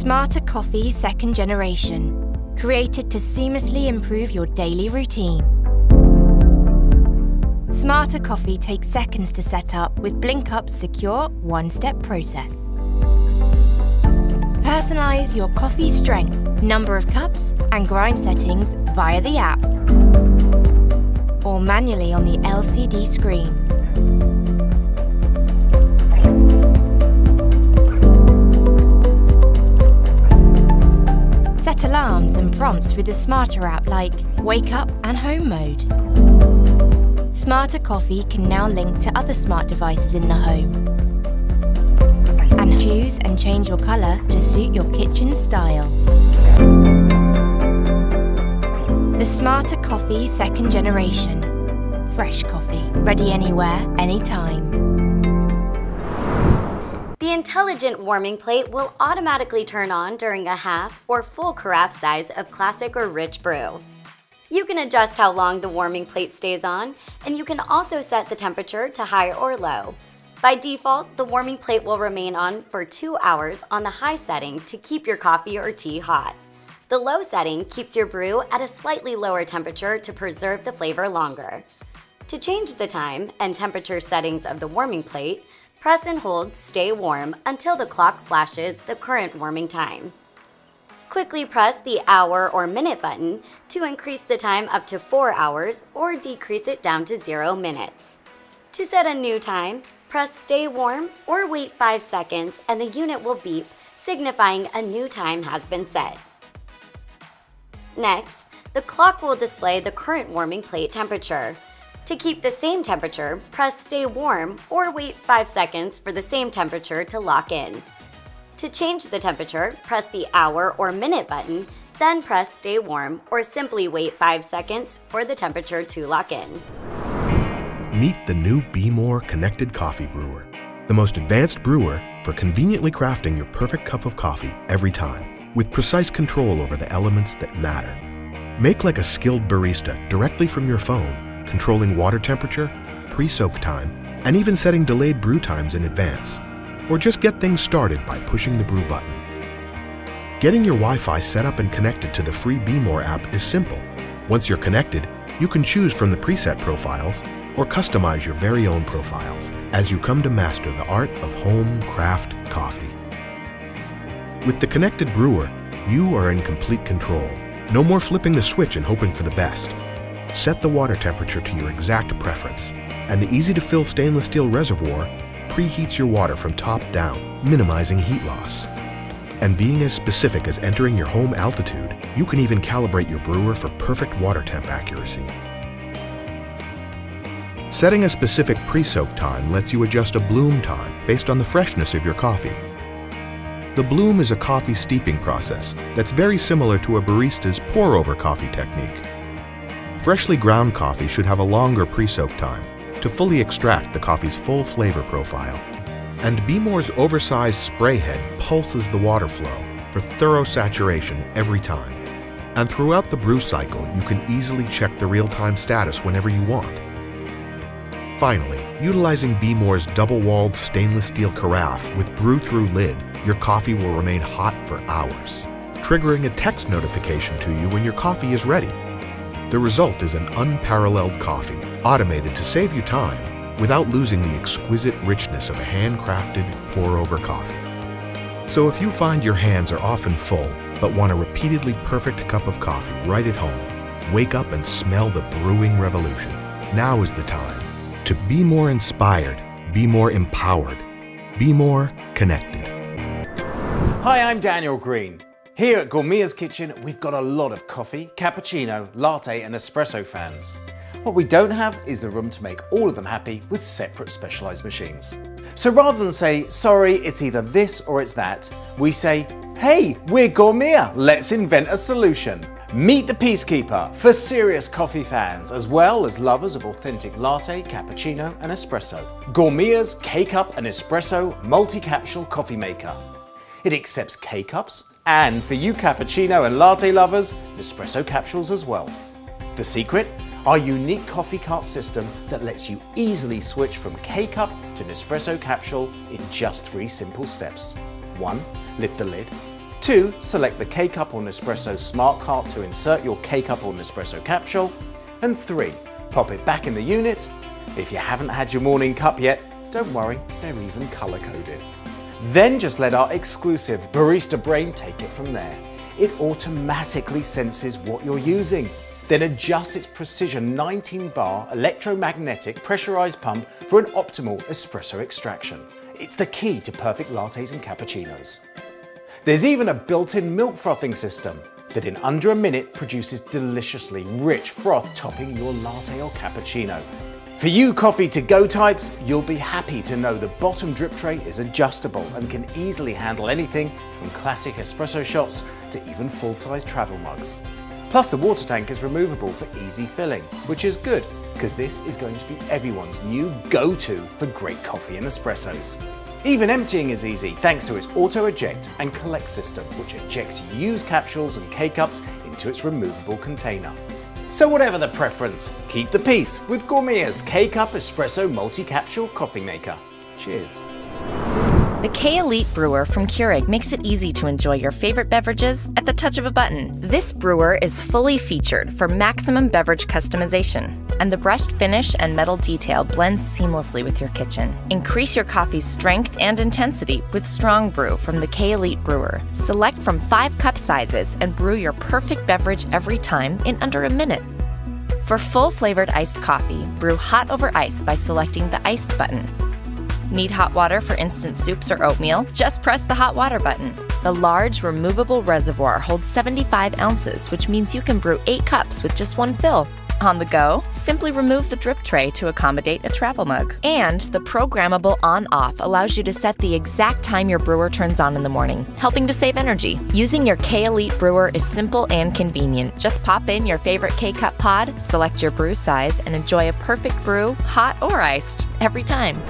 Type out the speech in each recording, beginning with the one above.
Smarter Coffee Second Generation, created to seamlessly improve your daily routine. Smarter Coffee takes seconds to set up with BlinkUp's secure one-step process. Personalize your coffee strength, number of cups, and grind settings via the app, or manually on the LCD screen. Set alarms and prompts through the Smarter app like Wake Up and Home Mode. Smarter Coffee can now link to other smart devices in the home and choose and change your colour to suit your kitchen style. The Smarter Coffee Second Generation. Fresh coffee, ready anywhere, anytime. The intelligent warming plate will automatically turn on during a half or full carafe size of classic or rich brew. You can adjust how long the warming plate stays on, and you can also set the temperature to high or low. By default, the warming plate will remain on for 2 hours on the high setting to keep your coffee or tea hot. The low setting keeps your brew at a slightly lower temperature to preserve the flavor longer. To change the time and temperature settings of the warming plate, press and hold Stay Warm until the clock flashes the current warming time. Quickly press the hour or minute button to increase the time up to 4 hours or decrease it down to 0 minutes. To set a new time, press Stay Warm or wait 5 seconds and the unit will beep, signifying a new time has been set. Next, the clock will display the current warming plate temperature. To keep the same temperature, press Stay Warm or wait 5 seconds for the same temperature to lock in. To change the temperature, press the hour or minute button, then press Stay Warm or simply wait 5 seconds for the temperature to lock in. Meet the new Be More Connected Coffee Brewer, the most advanced brewer for conveniently crafting your perfect cup of coffee every time, with precise control over the elements that matter. Make like a skilled barista directly from your phone, controlling water temperature, pre-soak time, and even setting delayed brew times in advance. Or just get things started by pushing the brew button. Getting your Wi-Fi set up and connected to the free Be More app is simple. Once you're connected, you can choose from the preset profiles or customize your very own profiles as you come to master the art of home craft coffee. With the connected brewer, you are in complete control. No more flipping the switch and hoping for the best. Set the water temperature to your exact preference, and the easy-to-fill stainless steel reservoir preheats your water from top down, minimizing heat loss. And being as specific as entering your home altitude, you can even calibrate your brewer for perfect water temp accuracy. Setting a specific pre-soak time lets you adjust a bloom time based on the freshness of your coffee. The bloom is a coffee steeping process that's very similar to a barista's pour-over coffee technique. Freshly ground coffee should have a longer pre-soak time to fully extract the coffee's full flavor profile. And Be More's oversized spray head pulses the water flow for thorough saturation every time. And throughout the brew cycle, you can easily check the real-time status whenever you want. Finally, utilizing Be More's double-walled stainless steel carafe with brew-through lid, your coffee will remain hot for hours, triggering a text notification to you when your coffee is ready. The result is an unparalleled coffee, automated to save you time without losing the exquisite richness of a handcrafted pour-over coffee. So if you find your hands are often full but want a repeatedly perfect cup of coffee right at home, wake up and smell the brewing revolution. Now is the time to be more inspired, be more empowered, be more connected. Hi, I'm Daniel Green. Here at Gourmia's Kitchen, we've got a lot of coffee, cappuccino, latte and espresso fans. What we don't have is the room to make all of them happy with separate specialised machines. So rather than say, sorry, it's either this or it's that, we say, hey, we're Gourmia, let's invent a solution. Meet the Peacekeeper for serious coffee fans, as well as lovers of authentic latte, cappuccino and espresso. Gourmia's K-Cup and Espresso Multi-Capsule Coffee Maker. It accepts K-Cups, and for you cappuccino and latte lovers, Nespresso capsules as well. The secret? Our unique coffee cart system that lets you easily switch from K-Cup to Nespresso capsule in just 3 simple steps. 1. Lift the lid. 2. Select the K-Cup or Nespresso Smart Cart to insert your K-Cup or Nespresso capsule. And 3. Pop it back in the unit. If you haven't had your morning cup yet, don't worry, they're even color-coded. Then just let our exclusive barista brain take it from there. It automatically senses what you're using, then adjusts its precision 19-bar electromagnetic pressurized pump for an optimal espresso extraction. It's the key to perfect lattes and cappuccinos. There's even a built-in milk frothing system that in under a minute produces deliciously rich froth topping your latte or cappuccino. For you coffee to go types, you'll be happy to know the bottom drip tray is adjustable and can easily handle anything from classic espresso shots to even full-size travel mugs. Plus the water tank is removable for easy filling, which is good because this is going to be everyone's new go-to for great coffee and espressos. Even emptying is easy thanks to its auto eject and collect system, which ejects used capsules and K-Cups into its removable container. So whatever the preference, keep the peace with Gourmet's K-Cup Espresso Multi-Capsule Coffee Maker. Cheers. The K-Elite brewer from Keurig makes it easy to enjoy your favorite beverages at the touch of a button. This brewer is fully featured for maximum beverage customization, and the brushed finish and metal detail blends seamlessly with your kitchen. Increase your coffee's strength and intensity with Strong Brew from the K-Elite brewer. Select from 5 cup sizes and brew your perfect beverage every time in under a minute. For full-flavored iced coffee, brew hot over ice by selecting the iced button. Need hot water for instant soups or oatmeal? Just press the hot water button. The large removable reservoir holds 75 ounces, which means you can brew 8 cups with just one fill. On the go, simply remove the drip tray to accommodate a travel mug. And the programmable on-off allows you to set the exact time your brewer turns on in the morning, helping to save energy. Using your K-Elite brewer is simple and convenient. Just pop in your favorite K-Cup pod, select your brew size, and enjoy a perfect brew, hot or iced, every time.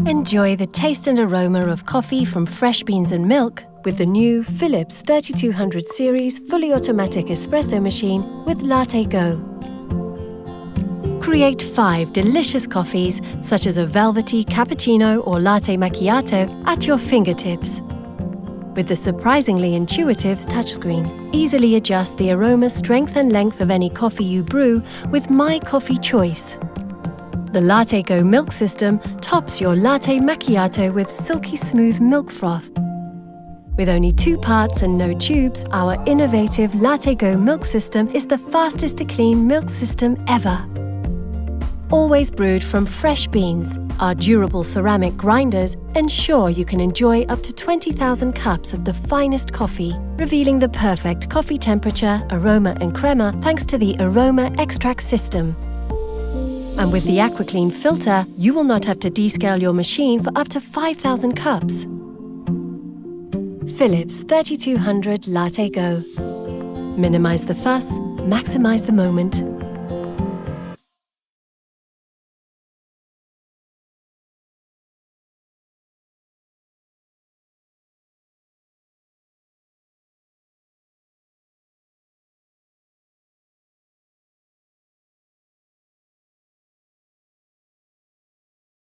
Enjoy the taste and aroma of coffee from fresh beans and milk with the new Philips 3200 series fully automatic espresso machine with Latte Go. Create 5 delicious coffees such as a velvety cappuccino or latte macchiato at your fingertips. With the surprisingly intuitive touchscreen, easily adjust the aroma, strength and length of any coffee you brew with My Coffee Choice. The Latte Go milk system tops your latte macchiato with silky smooth milk froth. With only 2 parts and no tubes, our innovative Latte Go milk system is the fastest to clean milk system ever. Always brewed from fresh beans, our durable ceramic grinders ensure you can enjoy up to 20,000 cups of the finest coffee, revealing the perfect coffee temperature, aroma and crema thanks to the aroma extract system. And with the AquaClean filter, you will not have to descale your machine for up to 5,000 cups. Philips 3200 Latte Go. Minimize the fuss, maximize the moment.